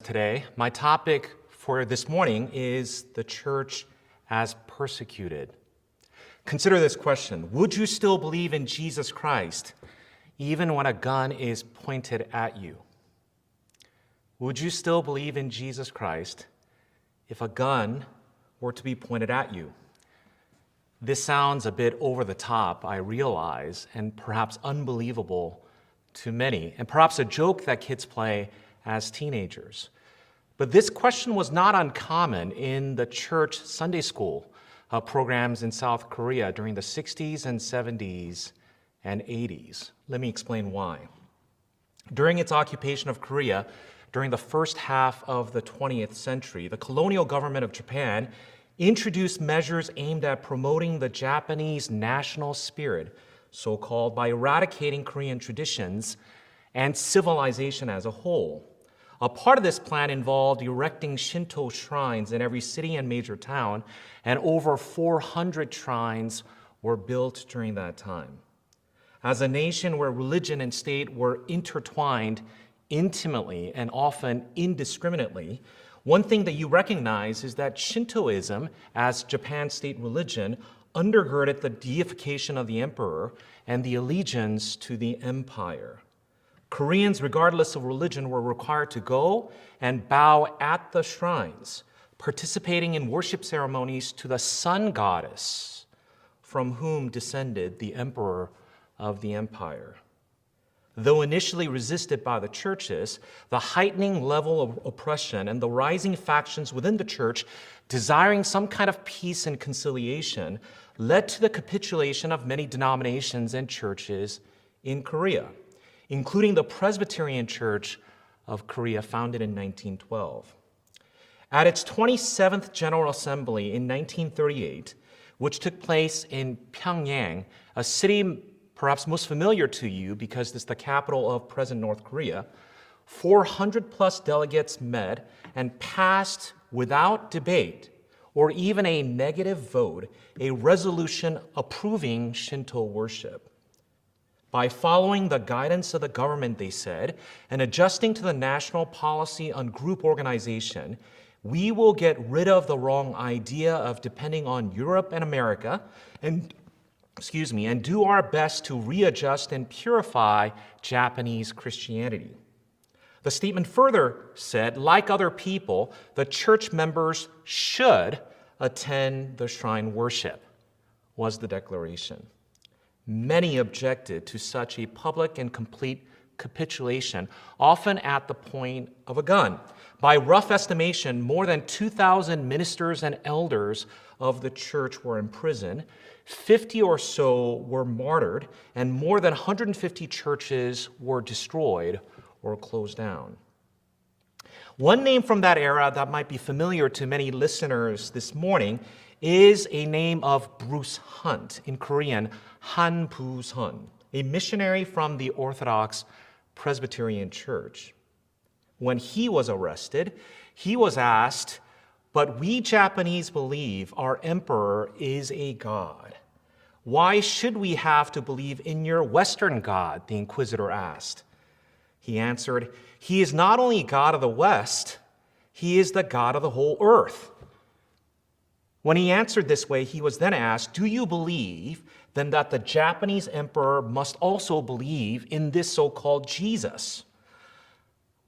today. My topic for this morning is the church as persecuted. Consider this question: would you still believe in Jesus Christ even when a gun is pointed at you? Would you still believe in Jesus Christ if a gun were to be pointed at you? This sounds a bit over the top, I realize, and perhaps unbelievable to many, and perhaps a joke that kids play as teenagers. But this question was not uncommon in the church Sunday school programs in South Korea during the 60s and 70s and 80s. Let me explain why. During its occupation of Korea, during the first half of the 20th century, the colonial government of Japan introduced measures aimed at promoting the Japanese national spirit, so-called, by eradicating Korean traditions and civilization as a whole. A part of this plan involved erecting Shinto shrines in every city and major town, and over 400 shrines were built during that time. As a nation where religion and state were intertwined intimately and often indiscriminately, one thing that you recognize is that Shintoism, as Japan's state religion, undergirded the deification of the emperor and the allegiance to the empire. Koreans, regardless of religion, were required to go and bow at the shrines, participating in worship ceremonies to the sun goddess, from whom descended the emperor of the empire. Though initially resisted by the churches, the heightening level of oppression and the rising factions within the church desiring some kind of peace and conciliation led to the capitulation of many denominations and churches in Korea, including the Presbyterian Church of Korea, founded in 1912. At its 27th General Assembly in 1938, which took place in Pyongyang, a city perhaps most familiar to you because it's the capital of present North Korea, 400 plus delegates met and passed without debate or even a negative vote a resolution approving Shinto worship. By following the guidance of the government, they said, and adjusting to the national policy on group organization, we will get rid of the wrong idea of depending on Europe and America and do our best to readjust and purify Japanese Christianity. The statement further said, like other people, the church members should attend the shrine worship, was the declaration. Many objected to such a public and complete capitulation, often at the point of a gun. By rough estimation, more than 2,000 ministers and elders of the church were imprisoned, 50 or so were martyred, and more than 150 churches were destroyed or closed down. One name from that era that might be familiar to many listeners this morning is a name of Bruce Hunt, in Korean, Han Bu-sun, a missionary from the Orthodox Presbyterian Church. When he was arrested, he was asked, "But we Japanese believe our emperor is a god. Why should we have to believe in your Western god?" the inquisitor asked. He answered, "He is not only God of the West, he is the God of the whole earth." When he answered this way, he was then asked, "Do you believe then that the Japanese emperor must also believe in this so-called Jesus?"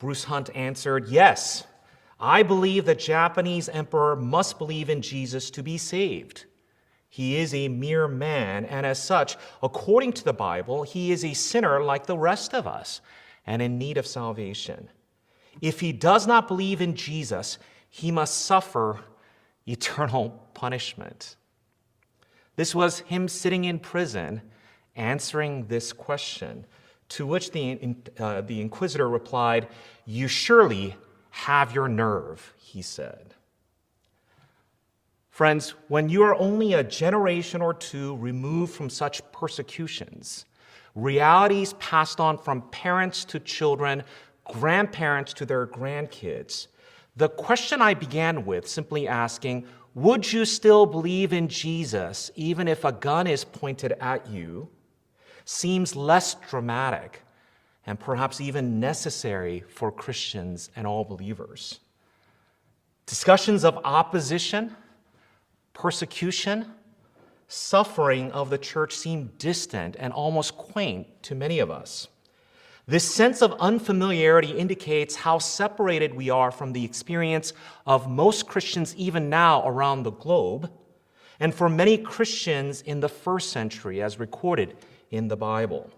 Bruce Hunt answered, "Yes, I believe the Japanese emperor must believe in Jesus to be saved. He is a mere man, and as such, according to the Bible, he is a sinner like the rest of us and in need of salvation. If he does not believe in Jesus, he must suffer eternal punishment." This was him sitting in prison answering this question, to which the inquisitor replied, "You surely have your nerve," he said. Friends, when you are only a generation or two removed from such persecutions, realities passed on from parents to children, grandparents to their grandkids, the question I began with, simply asking, would you still believe in Jesus even if a gun is pointed at you, seems less dramatic and perhaps even necessary for Christians and all believers. Discussions of opposition, persecution, suffering of the church seem distant and almost quaint to many of us. This sense of unfamiliarity indicates how separated we are from the experience of most Christians even now around the globe, and for many Christians in the first century as recorded in the Bible.